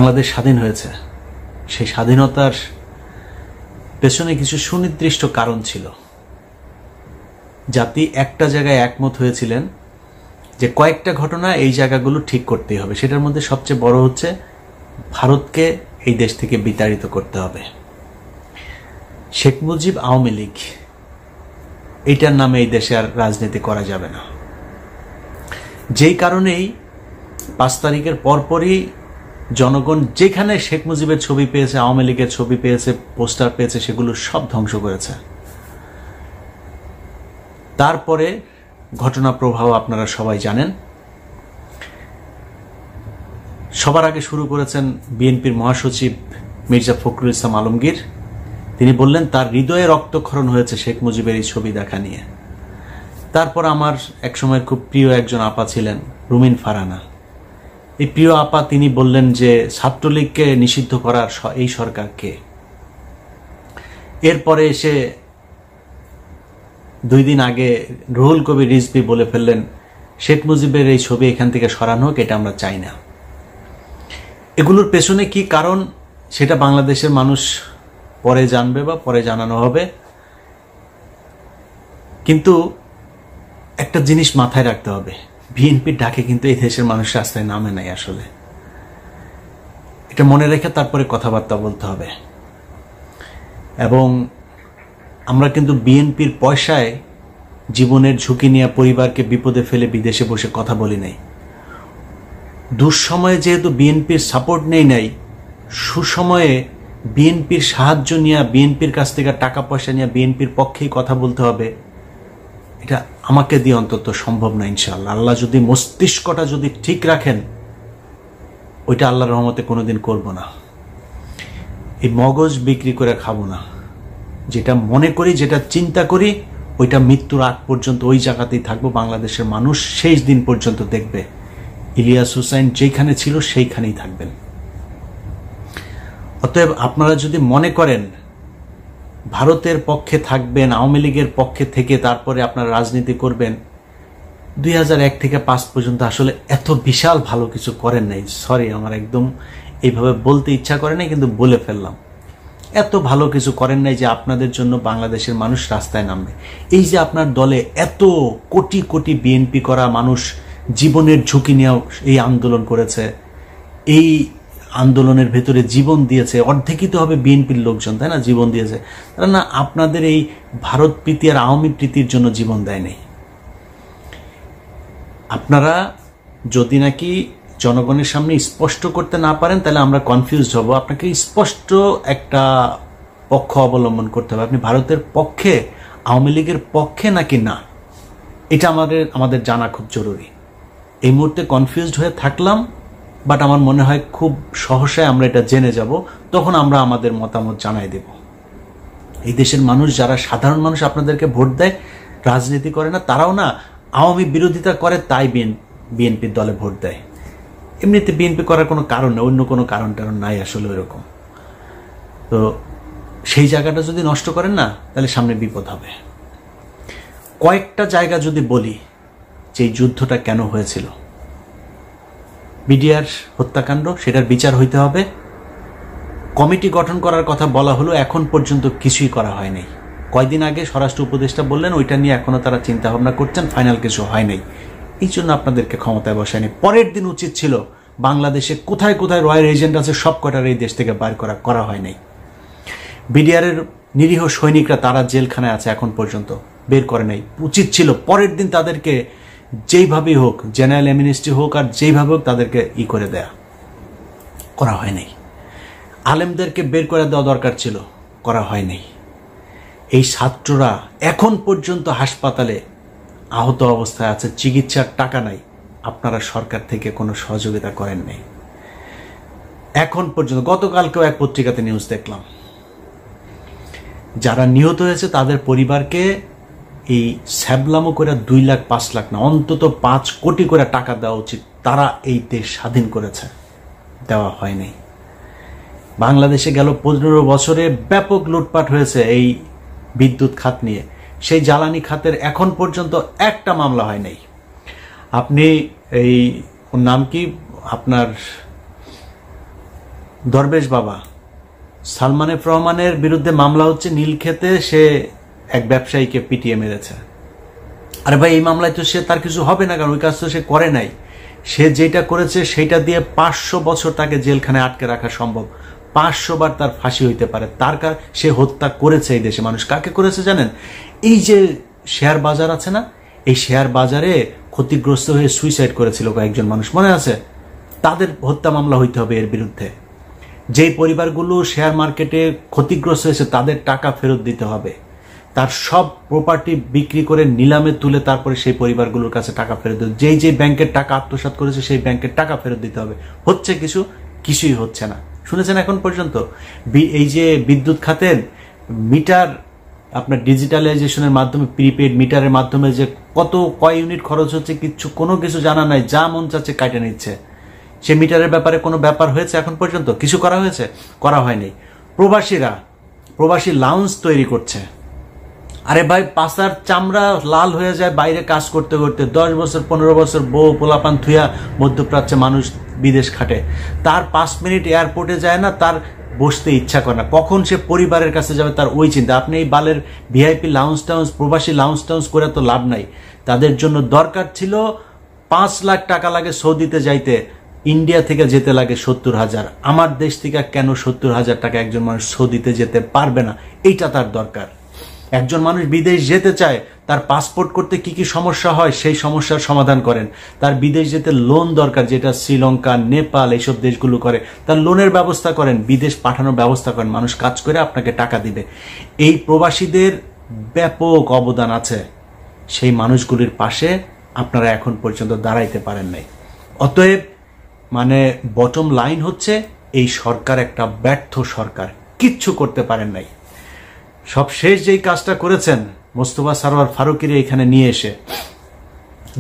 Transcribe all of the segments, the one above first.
বাংলাদেশ স্বাধীন হয়েছে, সেই স্বাধীনতার পেছনে কিছু সুনির্দিষ্ট কারণ ছিল। জাতি একটা জায়গায় একমত হয়েছিলেন যে কয়েকটা ঘটনা এই জায়গাগুলো ঠিক করতেই হবে। সেটার মধ্যে সবচেয়ে বড় হচ্ছে ভারতকে এই দেশ থেকে বিতাড়িত করতে হবে। শেখ মুজিব আওয়ামী লীগ এইটার নামে এই দেশে আর রাজনীতি করা যাবে না। যেই কারণেই 5 তারিখের পরপরই জনগণ যেখানে শেখ মুজিবের ছবি পেয়েছে, আওয়ামী লীগের ছবি পেয়েছে, পোস্টার পেয়েছে, সেগুলো সব ধ্বংস করেছে। তারপরে ঘটনা প্রবাহ আপনারা সবাই জানেন। সবার আগে শুরু করেছেন বিএনপির মহাসচিব মির্জা ফখরুল ইসলাম আলমগীর। তিনি বললেন তার হৃদয়ে রক্তক্ষরণ হয়েছে শেখ মুজিবের এই ছবি দেখা নিয়ে। তারপর আমার একসময়ের খুব প্রিয় একজন আপা ছিলেন রুমিন ফারহানা। এই প্রিয় আপা তিনি বললেন যে ছাত্রলীগকে নিষিদ্ধ করার এই সরকার কে? এরপরে এসে 2 দিন আগে রুহুল কবির রিজভী বলে ফেললেন শেখ মুজিবের এই ছবি এখান থেকে সরানো হোক, এটা আমরা চাই না। এগুলোর পেছনে কি কারণ সেটা বাংলাদেশের মানুষ পরে জানবে বা পরে জানানো হবে। কিন্তু একটা জিনিস মাথায় রাখতে হবে, বিএনপির ডাকে কিন্তু এই দেশের মানুষ রাস্তায় নামে নাই। আসলে এটা মনে রেখে তারপরে কথাবার্তা বলতে হবে। এবং আমরা কিন্তু বিএনপির পয়সায় জীবনের ঝুঁকি নিয়ে পরিবারকে বিপদে ফেলে বিদেশে বসে কথা বলি নাই। দুঃসময়ে যেহেতু বিএনপির সাপোর্ট নেই নাই, সুসময়ে বিএনপির সাহায্য নিয়ে, বিএনপির কাছ থেকে টাকা পয়সা নিয়ে বিএনপির পক্ষেই কথা বলতে হবে। এটা আমাকে দিয়ে অন্তত সম্ভব না ইনশাআল্লাহ। আল্লাহ যদি মস্তিষ্কটা যদি ঠিক রাখেন, ওইটা আল্লাহর রহমতে কোনোদিন করব না। এই মগজ বিক্রি করে খাবো না। যেটা মনে করি, যেটা চিন্তা করি, ওইটা মৃত্যুর আগ পর্যন্ত ওই জায়গাতেই থাকবো। বাংলাদেশের মানুষ শেষ দিন পর্যন্ত দেখবে ইলিয়াস হুসাইন যেখানে ছিল সেইখানেই থাকবেন। অতএব আপনারা যদি মনে করেন ভারতের পক্ষে থাকবেন, আওয়ামী লীগের পক্ষে থেকে তারপরে আপনারা রাজনীতি করবেন, 2001 থেকে 5 পর্যন্ত আসলে এত বিশাল ভালো কিছু করেন নাই। সরি, আমার একদম এইভাবে বলতে ইচ্ছা করে নাই, কিন্তু বলে ফেললাম। এত ভালো কিছু করেন নাই যে আপনাদের জন্য বাংলাদেশের মানুষ রাস্তায় নামবে। এই যে আপনার দলে এত কোটি কোটি বিএনপি করা মানুষ জীবনের ঝুঁকি নিয়েও এই আন্দোলন করেছে, এই আন্দোলনের ভেতরে জীবন দিয়েছে। অর্ধেকই তো হবে বিএনপির লোকজন, তাই না? জীবন দিয়েছে তারা না আপনাদের এই ভারত প্রীতি আর আওয়ামী প্রীতির জন্য জীবন দেয় নাই। আপনারা যদি নাকি জনগণের সামনে স্পষ্ট করতে না পারেন, তাহলে আমরা কনফিউজড হব। আপনাকে স্পষ্ট একটা পক্ষ অবলম্বন করতে হবে। আপনি ভারতের পক্ষে, আওয়ামী লীগের পক্ষে নাকি না, এটা আমাদের জানা খুব জরুরি। এই মুহূর্তে কনফিউজড হয়ে থাকলাম, বাট আমার মনে হয় খুব সহসায় আমরা এটা জেনে যাব, তখন আমরা আমাদের মতামত জানাই দেব। এই দেশের মানুষ, যারা সাধারণ মানুষ আপনাদেরকে ভোট দেয়, রাজনীতি করে না, তারাও না আওয়ামী বিরোধিতা করে, তাই বিএনপির দলে ভোট দেয়। এমনিতে বিএনপি করার কোনো কারণ নেই, অন্য কোনো কারণ টারণ নাই আসলে ওইরকম। তো সেই জায়গাটা যদি নষ্ট করেন না, তাহলে সামনে বিপদ হবে। কয়েকটা জায়গা যদি বলি যে এই যুদ্ধটা কেন হয়েছিল, বিডিআর হত্যাকাণ্ড, সেটার বিচার হইতে হবে। কমিটি গঠন করার কথা বলা হলো, এখন পর্যন্ত কিছুই করা হয় নাই। কয়দিন আগে স্বরাষ্ট্র উপদেষ্টা বললেন ওইটা নিয়ে এখনো তারা চিন্তা ভাবনা করছেন, ফাইনাল কিছু হয় নাই। এই জন্য আপনাদেরকে ক্ষমতায় বসায়নি। পরের দিন উচিত ছিল বাংলাদেশে কোথায় কোথায় রয়্যাল এজেন্ট আছে সব কটার এই দেশ থেকে বাইর করা হয় নাই। বিডিআরের নিরীহ সৈনিকরা তারা জেলখানায় আছে, এখন পর্যন্ত বের করে নাই। উচিত ছিল পরের দিন তাদেরকে যেইভাবেই হোক, জেনারেল অ্যামনেস্টি হোক আর যেইভাবে হোক, তাদেরকে করে দেয়া। করা হয় নাই। আলেমদেরকে বের করে দেওয়া দরকার ছিল, করা হয় নাই। এই ছাত্ররা এখন পর্যন্ত হাসপাতালে আহত অবস্থায় আছে, চিকিৎসার টাকা নাই। আপনারা সরকার থেকে কোনো সহযোগিতা করেন নাই এখন পর্যন্ত। গতকালকেও এক পত্রিকাতে নিউজ দেখলাম, যারা নিহত হয়েছে তাদের পরিবারকে এই স্যাবলামো করে 2 লাখ 5 লাখ না, অন্তত 5 কোটি করে টাকা দেওয়া উচিত। তারা এই দেশ স্বাধীন করেছে, দেওয়া হয় নাই। বাংলাদেশে গেল 15 বছরে ব্যাপক লুটপাট হয়েছে এই বিদ্যুৎ খাত নিয়ে। সেই জ্বালানি খাতের এখন পর্যন্ত একটা মামলা হয় নাই। আপনি এই নাম কি আপনার দরবেশ বাবা সালমান এফ রহমানের বিরুদ্ধে মামলা হচ্ছে নীলক্ষেতে, সে এক ব্যবসায়ীকে পিটিয়ে মেরেছে। আরে ভাই, এই মামলায় তো সে তার কিছু হবে না, কারণ ওই কাজ তো সে করে নাই। সে যেটা করেছে সেটা দিয়ে 500 বছর তাকে জেলখানে আটকে রাখা সম্ভব, 500 বার তার ফাঁসি হইতে পারে। সে হত্যা করেছে এই দেশে মানুষ। কাকে করেছে জানেন? এই যে শেয়ার বাজার আছে না, এই শেয়ার বাজারে ক্ষতিগ্রস্ত হয়ে সুইসাইড করেছিল কয়েকজন মানুষ, মনে আছে? তাদের হত্যা মামলা হইতে হবে এর বিরুদ্ধে। যেই পরিবারগুলো শেয়ার মার্কেটে ক্ষতিগ্রস্ত হয়েছে তাদের টাকা ফেরত দিতে হবে। তার সব প্রপার্টি বিক্রি করে নিলামে তুলে তারপরে সেই পরিবারগুলোর কাছে টাকা ফেরত দিতে, যেই ব্যাংকের টাকা আত্মসাৎ করেছে সেই ব্যাংকের টাকা ফেরত দিতে হবে। হচ্ছে কিছুই হচ্ছে না। শুনেছেন এখন পর্যন্ত? এই যে বিদ্যুৎ খাতের মিটার আপনার ডিজিটালাইজেশনের মাধ্যমে, প্রিপেড মিটারের মাধ্যমে যে কয় ইউনিট খরচ হচ্ছে কোনো কিছু জানা নাই, যা মন চাচ্ছে কাটে নিচ্ছে। সে মিটারের ব্যাপারে কোনো ব্যাপার হয়েছে এখন পর্যন্ত? কিছু করা হয়েছে? করা হয়নি। প্রবাসী লাউঞ্জ তৈরি করছে। আরে ভাই, পাছার চামড়া লাল হয়ে যায় বাইরে কাজ করতে করতে। 10 বছর 15 বছর বউ পোলাপান থুয়া মধ্যপ্রাচ্যে মানুষ বিদেশ খাটে, তার 5 মিনিট এয়ারপোর্টে যায় না, তার বসতে ইচ্ছা করে না। কখন সে পরিবারের কাছে যাবে তার ওই চিন্তা। আপনি এই বালের ভিআইপি লাউঞ্জ টাউন্স, প্রবাসী লাউঞ্জ টাউন্স করে তো লাভ নাই। তাদের জন্য দরকার ছিল 5 লাখ টাকা লাগে সৌদিতে যাইতে, ইন্ডিয়া থেকে যেতে লাগে 70,000। আমার দেশ থেকে কেন 70,000 টাকা একজন মানুষ সৌদিতে যেতে পারবে না? এইটা তার দরকার। একজন মানুষ বিদেশ যেতে চায়, তার পাসপোর্ট করতে কি কি সমস্যা হয় সেই সমস্যার সমাধান করেন। তার বিদেশ যেতে লোন দরকার, যেটা শ্রীলঙ্কা, নেপাল এইসব দেশগুলো করে, তার লোনের ব্যবস্থা করেন, বিদেশ পাঠানোর ব্যবস্থা করেন, মানুষ কাজ করে আপনাকে টাকা দিবে। এই প্রবাসীদের ব্যাপক অবদান আছে, সেই মানুষগুলির পাশে আপনারা এখন পর্যন্ত দাঁড়াইতে পারেন নাই। অতএব বটম লাইন হচ্ছে, এই সরকার একটা ব্যর্থ সরকার, কিচ্ছু করতে পারেন নাই। সবশেষ যেই কাজটা করেছেন, মোস্তফা সরওয়ার ফারুকীরে এখানে নিয়ে এসে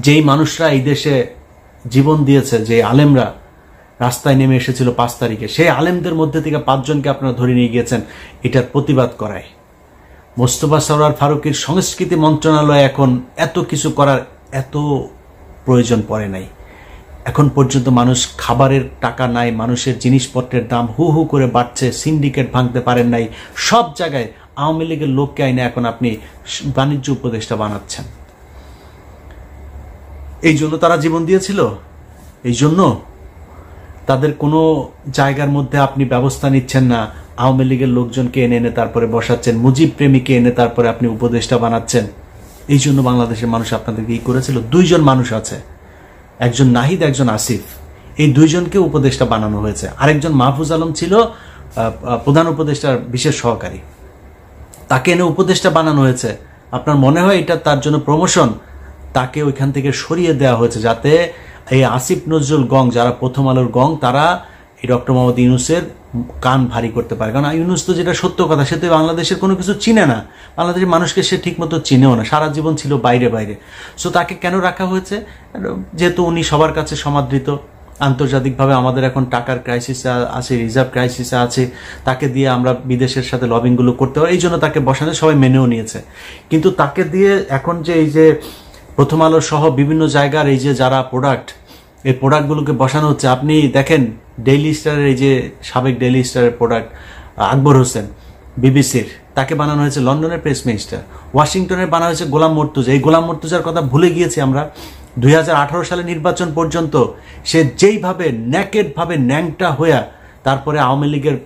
যেই মানুষরা এই দেশে জীবন দিয়েছে, যে আলেমরা রাস্তায় নেমে এসেছিল 5 তারিখে, সেই আলেমদের মধ্যে থেকে 5 জনকে আপনারা ধরে নিয়ে গিয়েছেন এটার প্রতিবাদ করায়। মোস্তফা সরওয়ার ফারুকীর সংস্কৃতি মন্ত্রণালয় এখন এত কিছু করার এত প্রয়োজন পড়ে নাই। এখন পর্যন্ত মানুষ খাবারের টাকা নাই, মানুষের জিনিসপত্রের দাম হু হু করে বাড়ছে, সিন্ডিকেট ভাঙতে পারেন নাই। সব জায়গায় আওয়ামী লীগের লোককে আইনে এখন আপনি বাণিজ্য উপদেষ্টা বানাচ্ছেন। এই জন্য তারা জীবন দিয়েছিল, এই জন্য তাদের কোনো জায়গার মধ্যে আপনি ব্যবস্থা নিচ্ছেন না। আওয়ামী লীগের লোকজনকে এনে এনে তারপরে বসাচ্ছেন, মুজিব প্রেমীকে এনে তারপরে আপনি উপদেষ্টা বানাচ্ছেন। এই জন্য বাংলাদেশের মানুষ আপনাদেরকে কি করেছিল? 2 জন মানুষ আছে, একজন নাহিদ, একজন আসিফ, এই 2 জনকে উপদেষ্টা বানানো হয়েছে। আরেকজন মাহফুজ আলম ছিল প্রধান উপদেষ্টার বিশেষ সহকারী, তাকে এনে উপদেষ্টা বানানো হয়েছে। আপনার মনে হয় এটা তার জন্য প্রমোশন? তাকে ওইখান থেকে সরিয়ে দেওয়া হয়েছে যাতে এই আসিফ নজরুল গং, যারা প্রথম আলোর গং, তারা এই ডক্টর মোহাম্মদ ইউনূসের কান ভারী করতে পারে। কারণ ইউনূস তো যেটা সত্য কথা, সে তো বাংলাদেশের কোনো কিছু চিনে না, বাংলাদেশের মানুষকে সে ঠিকমতো চিনেও না, সারা জীবন ছিল বাইরে। সো তাকে কেন রাখা হয়েছে? যেহেতু উনি সবার কাছে সমাদৃত, আন্তর্জাতিকভাবে আমাদের এখন টাকার ক্রাইসিসে আছে, রিজার্ভ ক্রাইসিসে আছে, তাকে দিয়ে আমরা বিদেশের সাথে লবিংগুলো করতে হয়, এই জন্য তাকে বসানো, সবাই মেনেও নিয়েছে। কিন্তু তাকে দিয়ে এখন যে এই যে প্রথম আলো সহ বিভিন্ন জায়গার এই যে যারা প্রোডাক্ট, এই প্রোডাক্টগুলোকে বসানো হচ্ছে। আপনি দেখেন ডেইলি স্টারের এই যে সাবেক ডেইলি স্টারের প্রোডাক্ট আকবর হোসেন বিবিসির, তাকে বানানো হয়েছে লন্ডনের প্রেস মিনিস্টার। ওয়াশিংটনের বানানো হয়েছে গোলাম মর্তুজা। এই গোলাম মর্তুজার কথা ভুলে গিয়েছি আমরা। 2018 সালে নির্বাচন পর্যন্ত সে যেইভাবে ন্যাকেডভাবে ন্যাংটা হইয়া তারপরে আওয়ামী লীগের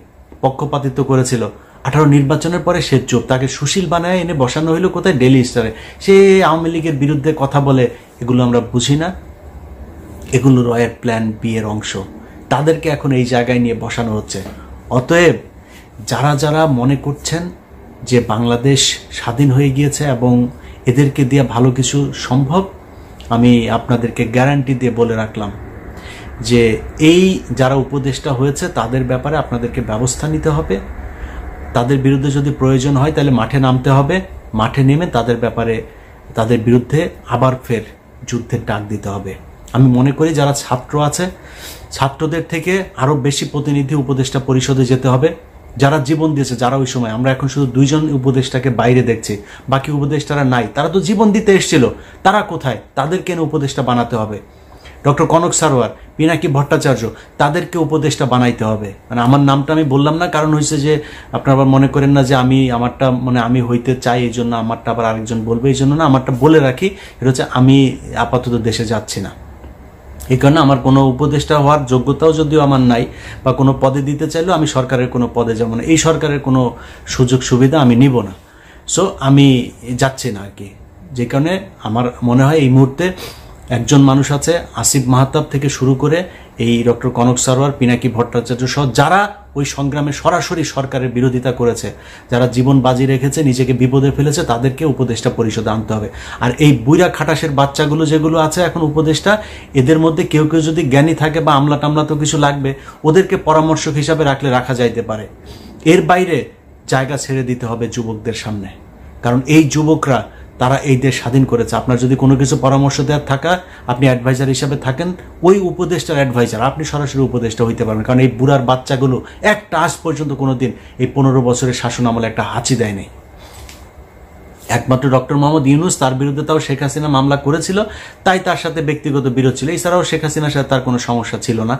পক্ষপাতিত্ব করেছিল, 18 নির্বাচনের পরে সে চুপ। তাকে সুশীল বানায় এনে বসানো হইল কোথায়? ডেইলি স্টারে। সে আওয়ামী লীগের বিরুদ্ধে কথা বলে, এগুলো আমরা বুঝি না? এগুলো রয়ের প্ল্যান বি এর অংশ। তাদেরকে এখন এই জায়গায় নিয়ে বসানো হচ্ছে। অতএব যারা যারা মনে করছেন যে বাংলাদেশ স্বাধীন হয়ে গিয়েছে এবং এদেরকে দিয়ে ভালো কিছু সম্ভব, আমি আপনাদেরকে গ্যারান্টি দিয়ে বলে রাখলাম যে এই যারা উপদেষ্টা হয়েছে তাদের ব্যাপারে আপনাদেরকে ব্যবস্থা নিতে হবে। তাদের বিরুদ্ধে যদি প্রয়োজন হয় তাহলে মাঠে নামতে হবে, মাঠে নেমে তাদের ব্যাপারে, তাদের বিরুদ্ধে আবার ফের যুদ্ধের ডাক দিতে হবে। আমি মনে করি যারা ছাত্র আছে, ছাত্রদের থেকে আরো বেশি প্রতিনিধি উপদেষ্টা পরিষদে যেতে হবে, যারা জীবন দিয়েছে, যারা ওই সময়, আমরা এখন শুধু 2 জন উপদেষ্টাকে বাইরে দেখছি, বাকি উপদেষ্টারা নাই। তারা তো জীবন দিতে এসেছিল, তারা কোথায়? তাদেরকে এনে উপদেষ্টা বানাতে হবে। ডক্টর কনক সারোয়ার, পিনাকি ভট্টাচার্য, তাদেরকে উপদেষ্টা বানাইতে হবে। মানে আমার নামটা আমি বললাম না, কারণ হয়েছে যে আপনারা আবার মনে করেন না যে আমারটা মানে আমি হইতে চাই এই জন্য আমারটা আবার আরেকজন বলবে, এই জন্য না, আমারটা বলে রাখি। এটা হচ্ছে আমি আপাতত দেশে যাচ্ছি না, এই কারণে আমার কোনো উপদেষ্টা হওয়ার যোগ্যতাও যদিও আমার নাই, বা কোনো পদে দিতে চাইলেও আমি সরকারের কোনো পদে যাব না, এই সরকারের কোনো সুযোগ সুবিধা আমি নিব না। সো আমি যাচ্ছি না আর কি। যে কারণে আমার মনে হয় এই মুহূর্তে একজন মানুষ আছে, আসিফ মাহতাব থেকে শুরু করে এই ডক্টর কনক সারোয়ার, পিনাকি ভট্টাচার্য সহ যারা ওই সংগ্রামে সরাসরি সরকারের বিরোধিতা করেছে, যারা জীবন বাজি রেখেছে, নিজেকে বিপদে ফেলেছে, তাদেরকে উপদেষ্টা পরিষদে আনতে হবে। আর এই বুইরা খাটাসের বাচ্চাগুলো যেগুলো আছে এখন উপদেষ্টা, এদের মধ্যে কেউ কেউ যদি জ্ঞানী থাকে বা আমলা টামলা তো কিছু লাগবে, ওদেরকে পরামর্শক হিসাবে রাখা যাইতে পারে। এর বাইরে জায়গা ছেড়ে দিতে হবে যুবকদের সামনে, কারণ এই যুবকরা তারা এই দেশ স্বাধীন করেছে। আপনার যদি কোনো কিছু পরামর্শ দেওয়ার থাকা, আপনি অ্যাডভাইজার হিসাবে থাকেন, ওই উপদেষ্টার অ্যাডভাইজার, আপনি সরাসরি উপদেষ্টা হইতে পারবেন। কারণ এই বুড়ার বাচ্চাগুলো একটা আজ পর্যন্ত কোনোদিন এই 15 বছরের শাসন আমলে একটা হাঁচি দেয়নি। একমাত্র ডক্টর মোহাম্মদ ইউনূস, তার বিরুদ্ধে তাও শেখ হাসিনা মামলা করেছিল, তাই তার সাথে ব্যক্তিগত বিরোধ ছিল, এছাড়াও শেখ হাসিনার সাথে তার কোনো সমস্যা ছিল না।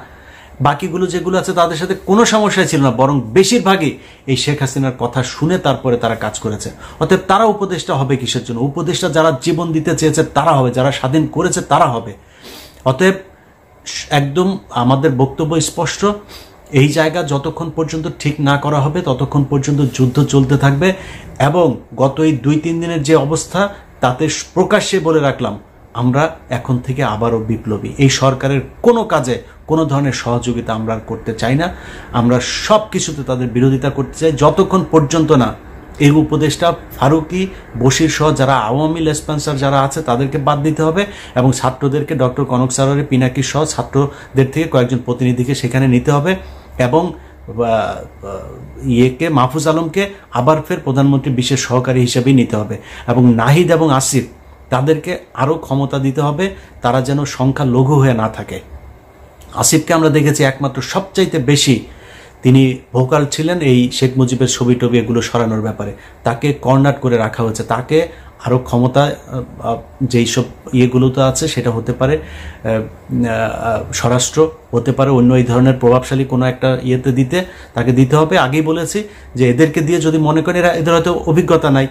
বাকিগুলো যেগুলো আছে তাদের সাথে কোনো সমস্যাই ছিল না, বরং বেশিরভাগই এই শেখ হাসিনার কথা শুনে তারপরে তারা কাজ করেছে। অতএব তারা উপদেষ্টা হবে কিসের জন্য? উপদেষ্টা যারা জীবন দিতে চেয়েছে তারা হবে, যারা স্বাধীন করেছে তারা হবে। অতএব একদম আমাদের বক্তব্য স্পষ্ট, এই জায়গা যতক্ষণ পর্যন্ত ঠিক না করা হবে ততক্ষণ পর্যন্ত যুদ্ধ চলতে থাকবে। এবং গত এই 2-3 দিনের যে অবস্থা, তাতে প্রকাশ্যে বলে রাখলাম, আমরা এখন থেকে আবারও বিপ্লবী। এই সরকারের কোনো কাজে কোনো ধরনের সহযোগিতা আমরা করতে চাই না, আমরা সব কিছুতে তাদের বিরোধিতা করতে চাই, যতক্ষণ পর্যন্ত না এই উপদেষ্টা ফারুকী, বশির সহ যারা আওয়ামী লেসপেন্সার যারা আছে তাদেরকে বাদ দিতে হবে, এবং ছাত্রদেরকে ডক্টর কনক সারোয়ার, পিনাকি সহ ছাত্রদের থেকে কয়েকজন প্রতিনিধিকে সেখানে নিতে হবে, এবং মাহফুজ আলমকে আবার ফের প্রধানমন্ত্রী বিশেষ সহকারী হিসেবেই নিতে হবে, এবং নাহিদ এবং আসিফ তাদেরকে আরও ক্ষমতা দিতে হবে, তারা যেন সংখ্যা লঘু হয়ে না থাকে। আসিফকে আমরা দেখেছি একমাত্র সবচাইতে বেশি তিনি ভোকাল ছিলেন এই শেখ মুজিবের ছবি টবি এগুলো সরানোর ব্যাপারে, তাকে কর্নার করে রাখা হয়েছে। তাকে আরও ক্ষমতা, যেই সব ইয়েগুলোতে আছে, সেটা হতে পারে স্বরাষ্ট্র, হতে পারে অন্য এই ধরনের প্রভাবশালী কোনো একটা ইয়েতে তাকে দিতে হবে। আগেই বলেছি যে এদেরকে দিয়ে যদি মনে করেন এদের হয়তো অভিজ্ঞতা নাই,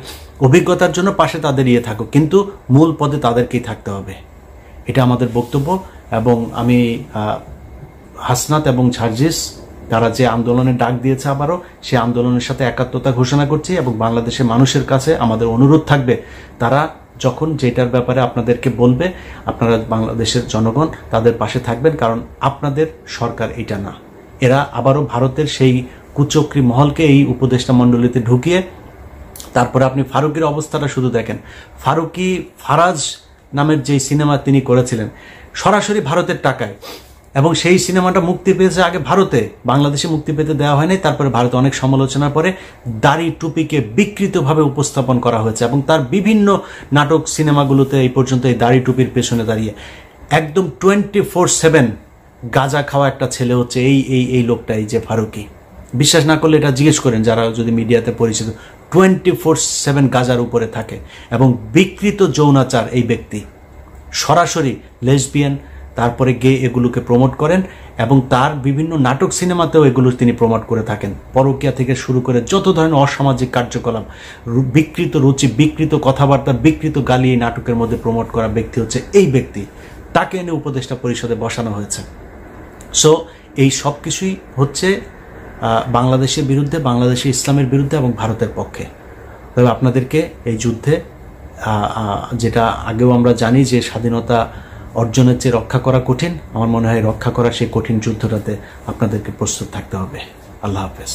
অভিজ্ঞতার জন্য পাশে তাদের ইয়ে থাকুক, কিন্তু মূল পদে তাদেরকেই থাকতে হবে, এটা আমাদের বক্তব্য। এবং আমি হাসনাত এবং ঝার্জিস তারা যে আন্দোলনের ডাক দিয়েছে, আবারও সেই আন্দোলনের সাথে একাত্মতা ঘোষণা করছি, এবং বাংলাদেশের মানুষের কাছে আমাদের অনুরোধ থাকবে, তারা যখন যেটার ব্যাপারে আপনাদেরকে বলবে, আপনারা বাংলাদেশের জনগণ তাদের পাশে থাকবেন, কারণ আপনাদের সরকার এটা না। এরা আবারও ভারতের সেই কুচক্রী মহলকে এই উপদেষ্টা মণ্ডলীতে ঢুকিয়ে, তারপরে আপনি ফারুকের অবস্থাটা শুধু দেখেন। ফারাজ নামের যে সিনেমা তিনি করেছিলেন সরাসরি ভারতের টাকায়, এবং সেই সিনেমাটা মুক্তি পেয়েছে আগে ভারতে, বাংলাদেশে মুক্তি পেতে দেওয়া হয়নি। তারপরে ভারতে অনেক সমালোচনার পরে দাড়ি টুপিকে বিকৃতভাবে উপস্থাপন করা হয়েছে, এবং তার বিভিন্ন নাটক সিনেমাগুলোতে এই পর্যন্ত এই দাড়ি টুপির পেছনে দাঁড়িয়ে একদম 24/7 গাঁজা খাওয়া একটা ছেলে হচ্ছে এই লোকটা, এই যে ফারুকী। বিশ্বাস না করলে এটা জিজ্ঞেস করেন যারা যদি মিডিয়াতে পরিচিত, 24/7 গাঁজার উপরে থাকে, এবং বিকৃত যৌনাচার এই ব্যক্তি, সরাসরি লেসবিয়ান, তারপরে গে, এগুলোকে প্রমোট করেন, এবং তার বিভিন্ন নাটক সিনেমাতেও এগুলো তিনি প্রমোট করে থাকেন। পরকীয়া থেকে শুরু করে যত ধরনের অসামাজিক কার্যকলাপ, বিকৃত রুচি, বিকৃত কথাবার্তা, বিকৃত গালি এই নাটকের মধ্যে প্রমোট করা ব্যক্তি হচ্ছে এই ব্যক্তি। তাকে এনে উপদেষ্টা পরিষদে বসানো হয়েছে। সো এই সব কিছুই হচ্ছে বাংলাদেশের বিরুদ্ধে, বাংলাদেশের ইসলামের বিরুদ্ধে এবং ভারতের পক্ষে। তবে আপনাদেরকে এই যুদ্ধে, যেটা আগেও আমরা জানি যে স্বাধীনতা অর্জনের চেয়ে রক্ষা করা কঠিন, আমার মনে হয় রক্ষা করার সেই কঠিন যুদ্ধটাতে আপনাদেরকে প্রস্তুত থাকতে হবে। আল্লাহ হাফেজ।